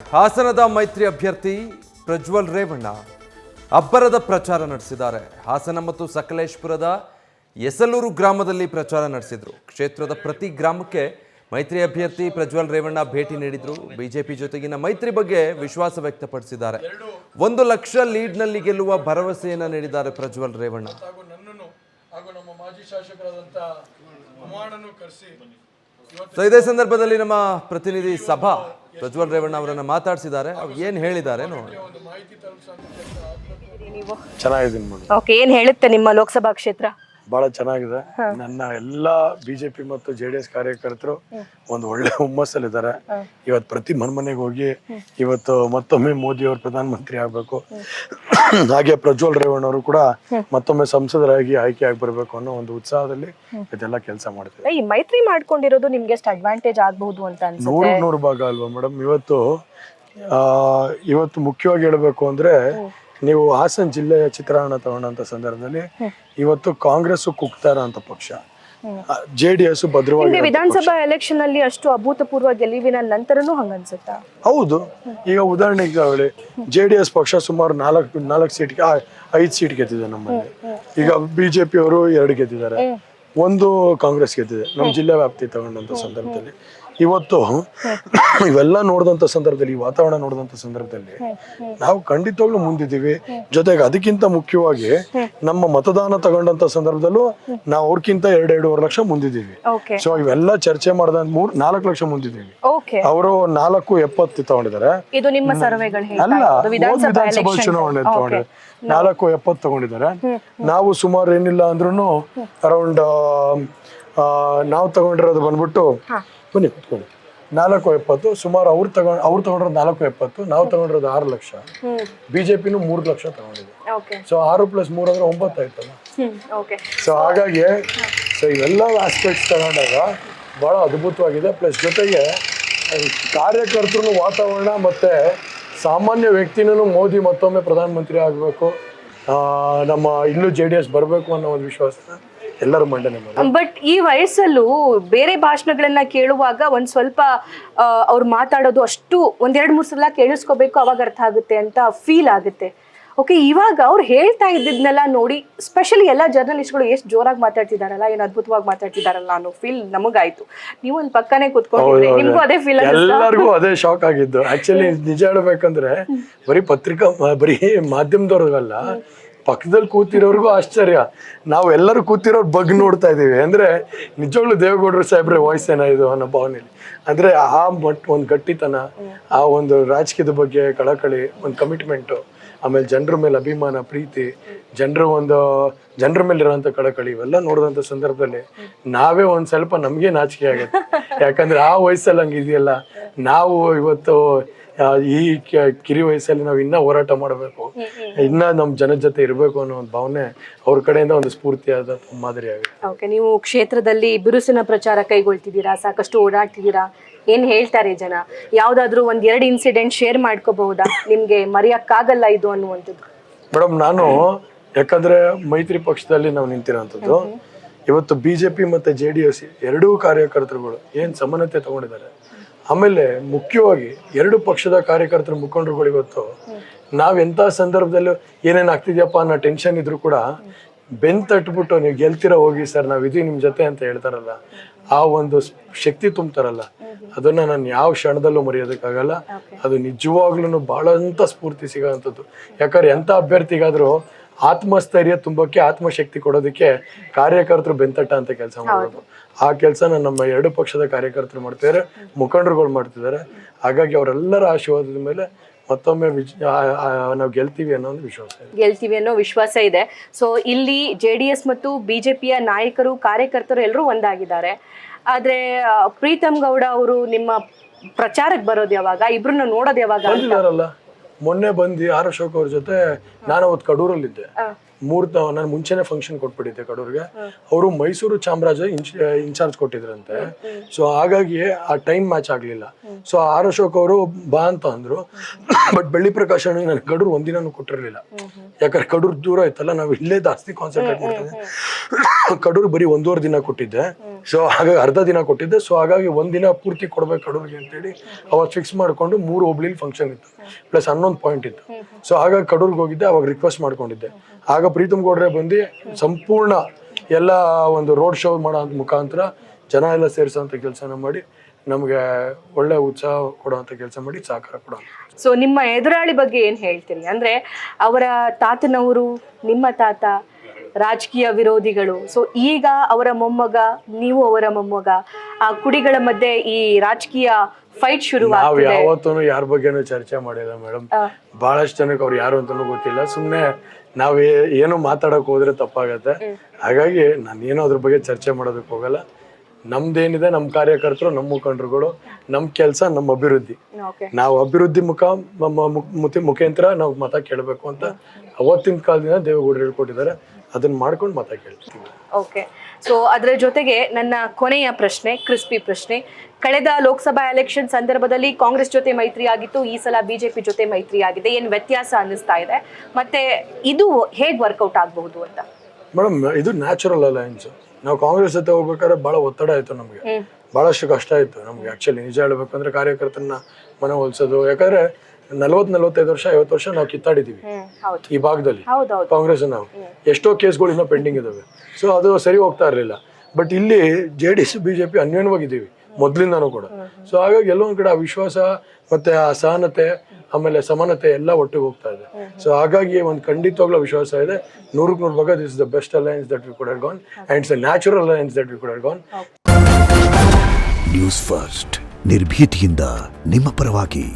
ಹಾಸನದ ಮೈತ್ರಿ ಅಭ್ಯರ್ಥಿ ಪ್ರಜ್ವಲ್ ರೇವಣ್ಣ ಅಬ್ಬರದ ಪ್ರಚಾರ ನಡೆಸಿದ್ದಾರೆ. ಹಾಸನ ಮತ್ತು ಸಕಲೇಶಪುರದ ಎಸಲೂರು ಗ್ರಾಮದಲ್ಲಿ ಪ್ರಚಾರ ನಡೆಸಿದ್ರು. ಕ್ಷೇತ್ರದ ಪ್ರತಿ ಗ್ರಾಮಕ್ಕೆ ಮೈತ್ರಿ ಅಭ್ಯರ್ಥಿ ಪ್ರಜ್ವಲ್ ರೇವಣ್ಣ ಭೇಟಿ ನೀಡಿದ್ರು. ಬಿಜೆಪಿ ಜೊತೆಗಿನ ಮೈತ್ರಿ ಬಗ್ಗೆ ವಿಶ್ವಾಸ ವ್ಯಕ್ತಪಡಿಸಿದ್ದಾರೆ. 1 ಲಕ್ಷ ಲೀಡ್ನಲ್ಲಿ ಗೆಲ್ಲುವ ಭರವಸೆಯನ್ನ ನೀಡಿದ್ದಾರೆ ಪ್ರಜ್ವಲ್ ರೇವಣ್ಣ. ಇದೇ ಸಂದರ್ಭದಲ್ಲಿ ನಮ್ಮ ಪ್ರತಿನಿಧಿ ಸಭಾ ಪ್ರಜ್ವಲ್ ರೇವಣ್ಣ ಅವರನ್ನ ಮಾತಾಡಿಸಿದ್ದಾರೆ. ಅವ್ರು ಏನ್ ಹೇಳಿದ್ದಾರೆ ನೋಡಿ. ಓಕೆ, ಏನ್ ಹೇಳುತ್ತೆ ನಿಮ್ಮ ಲೋಕಸಭಾ ಕ್ಷೇತ್ರ? ಬಹಳ ಚೆನ್ನಾಗಿದೆ. ನನ್ನ ಎಲ್ಲಾ ಬಿಜೆಪಿ ಮತ್ತು JDS ಕಾರ್ಯಕರ್ತರು ಒಂದು ಒಳ್ಳೆ ಹುಮ್ಮಸ್ಸಲ್ಲಿದ್ದಾರೆ. ಇವತ್ತು ಪ್ರತಿ ಮನೆಗೆ ಹೋಗಿ ಇವತ್ತು ಮತ್ತೊಮ್ಮೆ ಮೋದಿ ಅವರು ಪ್ರಧಾನಮಂತ್ರಿ ಆಗ್ಬೇಕು, ಹಾಗೆ ಪ್ರಜ್ವಲ್ ರೇವಣ್ಣ ಅವರು ಕೂಡ ಮತ್ತೊಮ್ಮೆ ಸಂಸದರಾಗಿ ಆಯ್ಕೆ ಆಗಿ ಬರ್ಬೇಕು ಅನ್ನೋ ಒಂದು ಉತ್ಸಾಹದಲ್ಲಿ ಇದೆಲ್ಲ ಕೆಲಸ ಮಾಡ್ತೀವಿ. ಈ ಮೈತ್ರಿ ಮಾಡ್ಕೊಂಡಿರೋದು ನಿಮ್ಗೆ ಎಷ್ಟು ಅಡ್ವಾಂಟೇಜ್ ಆಗಬಹುದು ಅಂತ ಅನ್ಸುತ್ತೆ? 100 ಭಾಗ ಅಲ್ವಾ ಮೇಡಮ್? ಇವತ್ತು ಮುಖ್ಯವಾಗಿ ಹೇಳ್ಬೇಕು ಅಂದ್ರೆ, ನೀವು ಹಾಸನ ಜಿಲ್ಲೆಯ ಚಿತ್ರಾನ್ನ ತಗೊಂಡಂತ ಸಂದರ್ಭದಲ್ಲಿ ಇವತ್ತು ಕಾಂಗ್ರೆಸ್ ಕುಗ್ತಾ ಇರೋಂತ ಪಕ್ಷ, JDS ಭದ್ರವಾಗಿ. ವಿಧಾನಸಭಾ ಎಲೆಕ್ಷನ್ ಅಲ್ಲಿ ಅಷ್ಟು ಅಭೂತಪೂರ್ವ ಗೆಲುವಿನ ನಂತರನೂ ಹಂಗನ್ಸುತ್ತಾ? ಹೌದು. ಈಗ ಉದಾಹರಣೆಗೆ JDS ಪಕ್ಷ ಸುಮಾರು 4 ಸೀಟ್ಗೆ 5 ಸೀಟ್ ಗೆದ್ದಿದೆ ನಮ್ಮಲ್ಲಿ. ಈಗ ಬಿಜೆಪಿ ಅವರು 2 ಗೆದ್ದಿದ್ದಾರೆ, 1 ಕಾಂಗ್ರೆಸ್ ಗೆದ್ದಿದೆ ನಮ್ಮ ಜಿಲ್ಲೆ ವ್ಯಾಪ್ತಿ ತಗೊಂಡಂತ ಸಂದರ್ಭದಲ್ಲಿ. ಇವತ್ತು ಇವೆಲ್ಲ ನೋಡಿದಂತ ಸಂದರ್ಭದಲ್ಲಿ, ಈ ವಾತಾವರಣ ನೋಡಿದಂತ ಸಂದರ್ಭದಲ್ಲಿ ನಾವು ಖಂಡಿತವಾಗ್ಲೂ ಮುಂದಿದ್ದೀವಿ. ಜೊತೆಗೆ ಅದಕ್ಕಿಂತ ಮುಖ್ಯವಾಗಿ ನಮ್ಮ ಮತದಾನ ತಗೊಂಡಂತ ಸಂದರ್ಭದಲ್ಲೂ ನಾವು ಅವ್ರಕ್ಕಿಂತ 2-2.5 ಲಕ್ಷ ಮುಂದಿದ್ದೀವಿ. ಸೊ ಇವೆಲ್ಲ ಚರ್ಚೆ ಮಾಡಿದ 4 ಲಕ್ಷ ಮುಂದಿದ್ದೀವಿ. ಅವರು 470 ತಗೊಂಡಿದ್ದಾರೆ. ಅಲ್ಲ, ವಿಧಾನಸಭಾ ಚುನಾವಣೆ ತಗೊಂಡಿದ್ದಾರೆ, 470 ತಗೊಂಡಿದ್ದಾರೆ. ನಾವು ಸುಮಾರು ಏನಿಲ್ಲ ಅಂದ್ರೂ ಅರೌಂಡ್ ನಾವು ತಗೊಂಡಿರೋದು ಬಂದ್ಬಿಟ್ಟು, ಬನ್ನಿ ಕುತ್ಕೊಳ್ಳಿ, 470 ಸುಮಾರು. ಅವ್ರು ತಗೊಂಡಿರೋದು 470, ನಾವು ತಗೊಂಡಿರೋದು 6 ಲಕ್ಷ. ಬಿಜೆಪಿನೂ 3 ಲಕ್ಷ ತಗೊಂಡಿದೆ. ಸೊ 6 + 3 ಅಂದ್ರೆ 9 ಆಯ್ತಲ್ಲ. ಸೊ ಹಾಗಾಗಿ ಇವೆಲ್ಲ ಆಸ್ಪೆಕ್ಟ್ಸ್ ತಗೊಂಡಾಗ ಬಹಳ ಅದ್ಭುತವಾಗಿದೆ. ಪ್ಲಸ್ ಜೊತೆಗೆ ಕಾರ್ಯಕರ್ತರು, ವಾತಾವರಣ ಮತ್ತೆ ಸಾಮಾನ್ಯ ವ್ಯಕ್ತಿನೂ ಮೋದಿ ಮತ್ತೊಮ್ಮೆ ಪ್ರಧಾನಮಂತ್ರಿ ಆಗಬೇಕು, ನಮ್ಮ ಇಲ್ಲೂ JDS ಬರಬೇಕು ಅನ್ನೋ ಒಂದು ವಿಶ್ವಾಸ ಎಲ್ಲರೂ ಮಂಡನೆ ಮಾಡಿ. ಬಟ್ ಈ ವಯಸ್ಸಲ್ಲೂ ಬೇರೆ ಭಾಷಣಗಳನ್ನ ಕೇಳುವಾಗ ಒಂದ್ ಸ್ವಲ್ಪ ಅವ್ರು ಮಾತಾಡೋದು ಅಷ್ಟು 1-2-3 ಸಲ ಕೇಳಿಸ್ಕೋಬೇಕು, ಅವಾಗ ಅರ್ಥ ಆಗುತ್ತೆ ಅಂತ ಫೀಲ್ ಆಗುತ್ತೆ. ಓಕೆ, ಇವಾಗ ಅವ್ರು ಹೇಳ್ತಾ ಇದ್ದಿದ್ನೆಲ್ಲ ನೋಡಿ, ಸ್ಪೆಷಲಿ ಎಲ್ಲ ಜರ್ನಲಿಸ್ಟ್ಗಳು ಎಷ್ಟು ಜೋರಾಗಿ ಮಾತಾಡ್ತಿದಾರಲ್ಲ, ಏನು ಅದ್ಭುತವಾಗಿ ಮಾತಾಡ್ತಿದಾರಲ್ಲ ಅನ್ನೋ ಫೀಲ್ ನಮಗಾಯ್ತು. ನೀವು ಅಲ್ಲಿ ಪಕ್ಕನೆ ಕೂತ್ಕೊಂಡಿದ್ರಿ, ನಿಮ್ಗೂ ಅದೇ ಫೀಲ್? ಎಲ್ಲರಿಗೂ ಅದೇ ಶಾಕ್ ಆಗಿದ್ದು. ಆಕ್ಚುಲಿ ನಿಜ ಹೇಳ್ಬೇಕಂದ್ರೆ, ಬರೀ ಮಾಧ್ಯಮದವ್ರಿಗಲ್ಲ, ಪಕ್ಕದಲ್ಲಿ ಕೂತಿರೋರ್ಗು ಆಶ್ಚರ್ಯ. ನಾವು ಎಲ್ಲರೂ ಕೂತಿರೋರು ಬಗ್ ನೋಡ್ತಾ ಇದೀವಿ. ಅಂದ್ರೆ ನಿಜವಾಗ್ಲೂ ದೇವೇಗೌಡರು ಸಾಹೇಬ್ರೆ ವಾಯ್ಸ್ ಏನಾಯ್ತು ಅನ್ನೋ ಭಾವನೆಯಲ್ಲಿ. ಅಂದ್ರೆ ಆ ಒಂದು ಗಟ್ಟಿತನ, ಆ ಒಂದು ರಾಜಕೀಯದ ಬಗ್ಗೆ ಕಳಕಳಿ, ಒಂದು ಕಮಿಟ್ಮೆಂಟು, ಆಮೇಲೆ ಜನರ ಮೇಲೆ ಅಭಿಮಾನ, ಪ್ರೀತಿ, ಜನರ ಮೇಲೆ ಇರೋಂಥ ಕಳಕಳಿ, ಇವೆಲ್ಲ ನೋಡಿದಂಥ ಸಂದರ್ಭದಲ್ಲಿ ನಾವೇ ಒಂದ್ ಸ್ವಲ್ಪ ನಮ್ಗೆ ನಾಚಿಕೆ ಆಗುತ್ತೆ. ಯಾಕಂದ್ರೆ ಆ ವಯಸ್ಸಲ್ಲಿ ಹಂಗಿದೆಯಲ್ಲ, ನಾವು ಇವತ್ತು ಈ ಕಿರಿ ವಯಸ್ಸಲ್ಲಿ ನಾವು ಇನ್ನ ಹೋರಾಟ ಮಾಡಬೇಕು, ಇನ್ನ ನಮ್ ಜನದ ಜೊತೆ ಇರಬೇಕು ಅನ್ನೋ ಒಂದು ಭಾವನೆ ಅವ್ರ ಕಡೆಯಿಂದ ಒಂದು ಸ್ಫೂರ್ತಿಯಾದ ಮಾದರಿ ಆಗುತ್ತೆ. ಓಕೆ, ನೀವು ಕ್ಷೇತ್ರದಲ್ಲಿ ಬಿರುಸಿನ ಪ್ರಚಾರ ಕೈಗೊಳ್ತಿದ್ದೀರಾ, ಸಾಕಷ್ಟು ಓಡಾಡ್ತಿದ್ದೀರಾ. ಏನ್ ಹೇಳ್ತಾರೆ ಜನ? ಯಾವ್ದಾದ್ರು 1-2 ಇನ್ಸಿಡೆಂಟ್ ಶೇರ್ ಮಾಡ್ಕೋಬಹುದಾ? ನಿಮ್ಗೆ ಮರೆಯಕ್ಕಾಗಲ್ಲ ಇದು ಅನ್ನುವಂಥದ್ದು. ಮೇಡಮ್, ನಾನು ಯಾಕಂದ್ರೆ ಮೈತ್ರಿ ಪಕ್ಷದಲ್ಲಿ ನಾವು ನಿಂತಿರೋಂಥದ್ದು. ಇವತ್ತು ಬಿಜೆಪಿ ಮತ್ತೆ JDS ಎರಡೂ ಕಾರ್ಯಕರ್ತರುಗಳು ಏನ್ ಸಮಾನತೆ ತಗೊಂಡಿದ್ದಾರೆ. ಆಮೇಲೆ ಮುಖ್ಯವಾಗಿ 2 ಪಕ್ಷದ ಕಾರ್ಯಕರ್ತರ ಮುಖಂಡರುಗಳು ಇವತ್ತು ನಾವೆಂಥ ಸಂದರ್ಭದಲ್ಲೂ ಏನೇನು ಆಗ್ತಿದ್ಯಪ್ಪ ಅನ್ನೋ ಟೆನ್ಷನ್ ಇದ್ರು ಕೂಡ ಬೆನ್ ತಟ್ಬಿಟ್ಟು ನೀವು ಗೆಲ್ತೀರ ಹೋಗಿ ಸರ್, ನಾವಿದೀವಿ ನಿಮ್ ಜೊತೆ ಅಂತ ಹೇಳ್ತಾರಲ್ಲ, ಆ ಒಂದು ಶಕ್ತಿ ತುಂಬ್ತಾರಲ್ಲ, ಅದನ್ನ ನಾನು ಯಾವ ಕ್ಷಣದಲ್ಲೂ ಮರೆಯೋದಕ್ಕಾಗಲ್ಲ. ಅದು ನಿಜವಾಗ್ಲೂ ಬಹಳಂತ ಸ್ಫೂರ್ತಿ ಸಿಗೋಂಥದ್ದು. ಯಾಕಂದ್ರೆ ಎಂಥ ಅಭ್ಯರ್ಥಿಗಾದ್ರೂ ಆತ್ಮಸ್ಥೈರ್ಯ ತುಂಬಕ್ಕೆ, ಆತ್ಮಶಕ್ತಿ ಕೊಡೋದಕ್ಕೆ ಕಾರ್ಯಕರ್ತರು ಬೆಂತಟ್ಟ ಅಂತ ಕೆಲಸ ಮಾಡೋದು. ಆ ಕೆಲಸನ ನಮ್ಮ 2 ಪಕ್ಷದ ಕಾರ್ಯಕರ್ತರು ಮಾಡ್ತಿದ್ದಾರೆ, ಮುಖಂಡರುಗಳು ಮಾಡ್ತಿದ್ದಾರೆ. ಹಾಗಾಗಿ ಅವರೆಲ್ಲರ ಆಶೀರ್ವಾದದ ಮೇಲೆ ಮತ್ತೊಮ್ಮೆ ನಾವು ಗೆಲ್ತೀವಿ ಅನ್ನೋ ವಿಶ್ವಾಸ ಇದೆ. ಸೊ ಇಲ್ಲಿ JDS ಮತ್ತು ಬಿಜೆಪಿಯ ನಾಯಕರು, ಕಾರ್ಯಕರ್ತರು ಎಲ್ಲರೂ ಒಂದಾಗಿದ್ದಾರೆ. ಆದ್ರೆ ಪ್ರೀತಮ್ ಗೌಡ ಅವರು ನಿಮ್ಮ ಪ್ರಚಾರಕ್ಕೆ ಬರೋದು ಯಾವಾಗ? ಇಬ್ರನ್ನ ನೋಡೋದು ಯಾವಾಗ? ಮೊನ್ನೆ ಬಂದು ಆರ್ ಅಶೋಕ್ ಅವ್ರ ಜೊತೆ ನಾನು ಅವತ್ತು ಕಡೂರಲ್ಲಿದ್ದೆ. ನಾನು ಮುಂಚೆನೆ ಫಂಕ್ಷನ್ ಕೊಟ್ಬಿಟ್ಟಿದ್ದೆ ಕಡೂರ್ಗೆ. ಅವರು ಮೈಸೂರು ಚಾಮರಾಜ ಇನ್ಚಾರ್ಜ್ ಕೊಟ್ಟಿದ್ರಂತೆ. ಸೊ ಹಾಗಾಗಿ ಆ ಟೈಮ್ ಮ್ಯಾಚ್ ಆಗ್ಲಿಲ್ಲ. ಸೊ ಆರ್ ಅಶೋಕ್ ಅವರು ಬಾ ಅಂತ ಅಂದ್ರು. ಬಟ್ ಬೆಳ್ಳಿ ಪ್ರಕಾಶ್ ನನಗೆ ಕಡೂರ್ ಒಂದಿನೂ ಕೊಟ್ಟಿರ್ಲಿಲ್ಲ. ಯಾಕಂದ್ರೆ ಕಡೂರ್ ದೂರ ಇತ್ತಲ್ಲ, ನಾವು ಇಲ್ಲೇ ಜಾಸ್ತಿ ಕಾನ್ಸಂಟ್ರೇಟ್ ಮಾಡ್ತಿದ್ದೆ. ಕಡೂರ್ ಬರೀ 1.5 ದಿನ ಕೊಟ್ಟಿದ್ದೆ. ಸೊ ಹಾಗಾಗಿ ಅರ್ಧ ದಿನ ಕೊಟ್ಟಿದ್ದೆ. ಸೊ ಹಾಗಾಗಿ ಒಂದಿನ ಪೂರ್ತಿ ಕೊಡ್ಬೇಕು ಕಡೂರಿಗೆ ಅಂತೇಳಿ ಅವತ್ತು ಫಿಕ್ಸ್ ಮಾಡ್ಕೊಂಡು 3 ಹುಬ್ಳಿಲಿ ಫಂಕ್ಷನ್ ಇತ್ತು, ಪ್ಲಸ್ 11 ಪಾಯಿಂಟ್ ಇತ್ತು. ಸೊ ಹಾಗಾಗಿ ಕಡೂರ್ಗೆ ಹೋಗಿದ್ದೆ, ಅವಾಗ ರಿಕ್ವೆಸ್ಟ್ ಮಾಡ್ಕೊಂಡಿದ್ದೆ. ಆಗ ಪ್ರೀತಮ್ ಗೌಡ್ರೆ ಬಂದು ಸಂಪೂರ್ಣ ಎಲ್ಲ ಒಂದು ರೋಡ್ ಶೋ ಮಾಡೋ ಮುಖಾಂತರ ಜನ ಎಲ್ಲ ಸೇರಿಸೋಂಥ ಕೆಲಸನ ಮಾಡಿ ನಮಗೆ ಒಳ್ಳೆ ಉತ್ಸಾಹ ಕೊಡುವಂಥ ಕೆಲಸ ಮಾಡಿ ಸಹಕಾರ ಕೊಡೋ. ಸೊ ನಿಮ್ಮ ಎದುರಾಳಿ ಬಗ್ಗೆ ಏನ್ ಹೇಳ್ತೀರಿ? ಅಂದ್ರೆ ಅವರ ತಾತನವರು, ನಿಮ್ಮ ತಾತ ರಾಜಕೀಯ ವಿರೋಧಿಗಳು. ಸೊ ಈಗ ಅವರ ಮೊಮ್ಮಗ, ನೀವು ಅವರ ಮೊಮ್ಮಗ, ಆ ಕುಡಿಗಳ ಮಧ್ಯೆ ಈ ರಾಜಕೀಯ ಫೈಟ್ ನಾವು ಶುರುವಾಗ್ತಿದೆ. ಯಾವತ್ತೂ ಯಾರ ಬಗ್ಗೆನೂ ಚರ್ಚೆ ಮಾಡಿಲ್ಲ ಮೇಡಮ್. ಬಹಳಷ್ಟು ಜನಕ್ಕೆ ಅವ್ರು ಯಾರು ಅಂತಾನೂ ಗೊತ್ತಿಲ್ಲ. ಸುಮ್ಮನೆ ನಾವ್ ಏನೋ ಮಾತಾಡಕ್ ಹೋದ್ರೆ ತಪ್ಪಾಗತ್ತೆ. ಹಾಗಾಗಿ ನಾನೇನೋ ಅದ್ರ ಬಗ್ಗೆ ಚರ್ಚೆ ಮಾಡೋದಕ್ಕೆ ಹೋಗಲ್ಲ. ನಮ್ದೇನಿದೆ, ನಮ್ಮ ಕಾರ್ಯಕರ್ತರು, ನಮ್ಮ ಮುಖಂಡರುಗಳು, ನಮ್ಮ ಕೆಲಸ, ನಮ್ಮ ಅಭಿವೃದ್ಧಿ. ನಾವು ಅಭಿವೃದ್ಧಿ ಮುಖಾಂತರ ನಾವು ಮತ ಕೇಳಬೇಕು ಅಂತ ಅವತ್ತಿನ ಕಾಲದಿಂದ ದೇವೇಗೌಡರು ಹೇಳ್ಕೊಟ್ಟಿದ್ದಾರೆ. ಅದನ್ನ ಮಾಡ್ಕೊಂಡು ಮತ ಕೇಳ್ತೀವಿ. ಓಕೆ. ಸೊ ಅದರ ಜೊತೆಗೆ ನನ್ನ ಕೊನೆಯ ಪ್ರಶ್ನೆ, ಕ್ರಿಸ್ಪಿ ಪ್ರಶ್ನೆ. ಕಳೆದ ಲೋಕಸಭಾ ಎಲೆಕ್ಷನ್ ಸಂದರ್ಭದಲ್ಲಿ ಕಾಂಗ್ರೆಸ್ ಜೊತೆ ಮೈತ್ರಿ ಆಗಿತ್ತು, ಈ ಸಲ ಬಿಜೆಪಿ ಜೊತೆ ಮೈತ್ರಿ ಆಗಿದೆ. ಏನ್ ವ್ಯತ್ಯಾಸ ಅನ್ನಿಸ್ತಾ ಇದೆ, ಮತ್ತೆ ಇದು ಹೇಗ್ ವರ್ಕೌಟ್ ಆಗಬಹುದು ಅಂತ? ಮೇಡಮ್, ಇದು ನ್ಯಾಚುರಲ್ ಅಲಯನ್ಸ್. ನಾವು ಕಾಂಗ್ರೆಸ್ ಜೊತೆ ಹೋಗ್ಬೇಕಾದ್ರೆ ಬಹಳ ಒತ್ತಡ ಆಯ್ತು ನಮ್ಗೆ, ಬಹಳಷ್ಟು ಕಷ್ಟ ಆಯ್ತು ನಮ್ಗೆ. ಆಕ್ಚುಲಿ ನಿಜ ಹೇಳ್ಬೇಕಂದ್ರೆ ಕಾರ್ಯಕರ್ತರನ್ನ ಮನೆ ಹೋಲ್ಸೋದು. ಯಾಕಂದ್ರೆ 40-45 ವರ್ಷ 50 ವರ್ಷ ನಾವು ಕಿತ್ತಾಡಿದೀವಿ ಈ ಭಾಗದಲ್ಲಿ ಕಾಂಗ್ರೆಸ್. ನಾವು ಎಷ್ಟೋ ಕೇಸ್ಗಳು ಇನ್ನೂ ಪೆಂಡಿಂಗ್ ಇದಾವೆ. ಸೊ ಅದು ಸರಿ ಹೋಗ್ತಾ ಇರ್ಲಿಲ್ಲ. ಬಟ್ ಇಲ್ಲಿ JDS BJP ಅನ್ಯೋನ್ಯವಾಗಿದ್ದೀವಿ ಮೊದ್ಲಿಂದಾನು ಕೂಡ. ಸೊ ಹಾಗಾಗಿ ಎಲ್ಲೊಂದ್ ಕಡೆ ಆ ವಿಶ್ವಾಸ ಮತ್ತೆ ಆ ಸಹನತೆ ಆಮೇಲೆ ಸಮಾನತೆ ಎಲ್ಲ ಒಟ್ಟಿಗೆ ಹೋಗ್ತಾ ಇದೆ. ಸೊ ಹಾಗಾಗಿ ಒಂದು ಖಂಡಿತವಾಗ್ಲೂ ವಿಶ್ವಾಸ ಇದೆ 100% ಭಾಗ this is the best alliance that we could have gone and it's a natural alliance that we could have gone. News first, ನಿರ್ಭೀತಿಯಿಂದ ನಿಮ್ಮ ಪರವಾಗಿ.